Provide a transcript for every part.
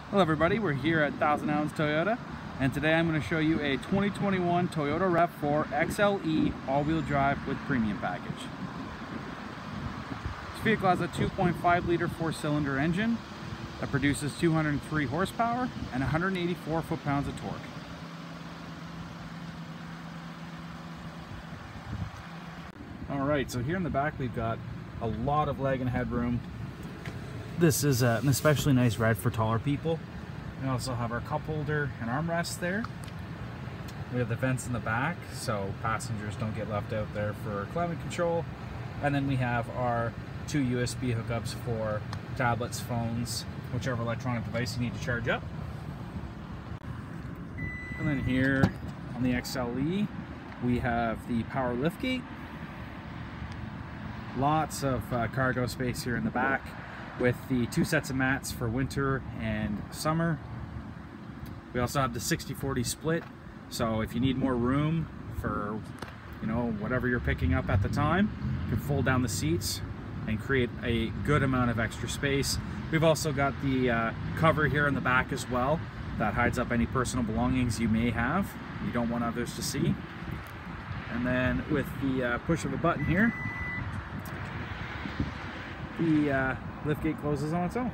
Hello everybody, we're here at Thousand Islands Toyota, and today I'm going to show you a 2021 Toyota RAV4 XLE all-wheel drive with premium package. This vehicle has a 2.5 liter 4-cylinder engine that produces 203 horsepower and 184 foot-pounds of torque. Alright, so here in the back we've got a lot of leg and headroom. This is an especially nice ride for taller people. We also have our cup holder and armrest there. We have the vents in the back so passengers don't get left out there for climate control. And then we have our 2 USB hookups for tablets, phones, whichever electronic device you need to charge up. And then here on the XLE, we have the power liftgate. Lots of cargo space here in the back, with the 2 sets of mats for winter and summer. We also have the 60/40 split, so if you need more room for, whatever you're picking up at the time, you can fold down the seats and create a good amount of extra space. We've also got the cover here in the back as well that hides up any personal belongings you may have you don't want others to see. And then with the push of a button here, the liftgate closes on its own.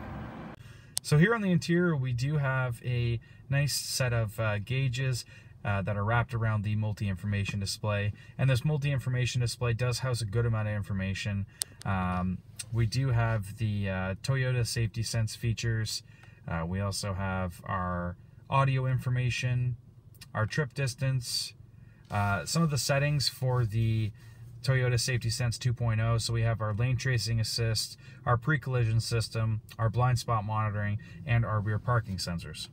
So here on the interior we do have a nice set of gauges that are wrapped around the multi-information display, and this multi-information display does house a good amount of information. We do have the Toyota Safety Sense features. We also have our audio information, our trip distance, some of the settings for the Toyota Safety Sense 2.0. So we have our lane tracing assist, our pre-collision system, our blind spot monitoring, and our rear parking sensors.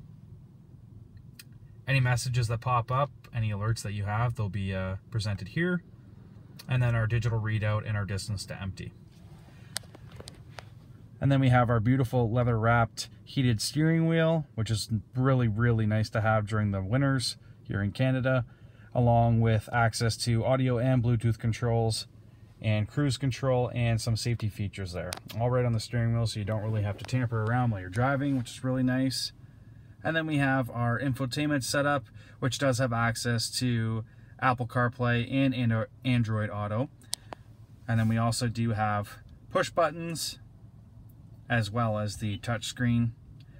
Any messages that pop up, any alerts that you have, they'll be presented here. And then our digital readout and our distance to empty. And then we have our beautiful leather-wrapped heated steering wheel, which is really nice to have during the winters here in Canada, along with access to audio and Bluetooth controls and cruise control and some safety features there. All right on the steering wheel, so you don't really have to tamper around while you're driving, which is really nice. And then we have our infotainment setup, which does have access to Apple CarPlay and Android Auto. And then we also do have push buttons as well as the touch screen,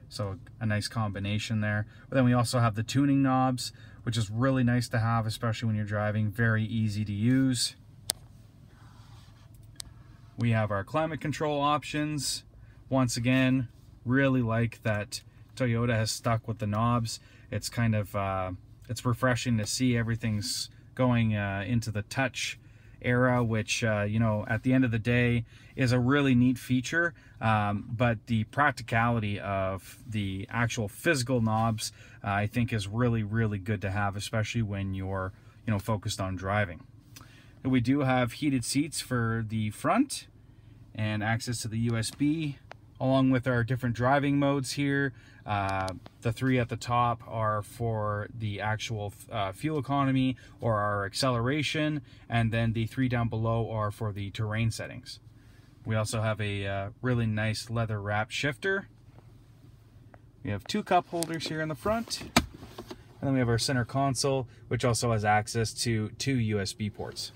so a nice combination there. But then we also have the tuning knobs, which is really nice to have, especially when you're driving. Very easy to use. We have our climate control options. Once again, really like that Toyota has stuck with the knobs. It's kind of it's refreshing to see everything's going into the touch era, which at the end of the day is a really neat feature, but the practicality of the actual physical knobs I think is really good to have, especially when you're focused on driving. And we do have heated seats for the front and access to the USB, along with our different driving modes here. The 3 at the top are for the actual fuel economy or our acceleration, and then the 3 down below are for the terrain settings. We also have a really nice leather wrapped shifter. We have 2 cup holders here in the front, and then we have our center console, which also has access to 2 USB ports.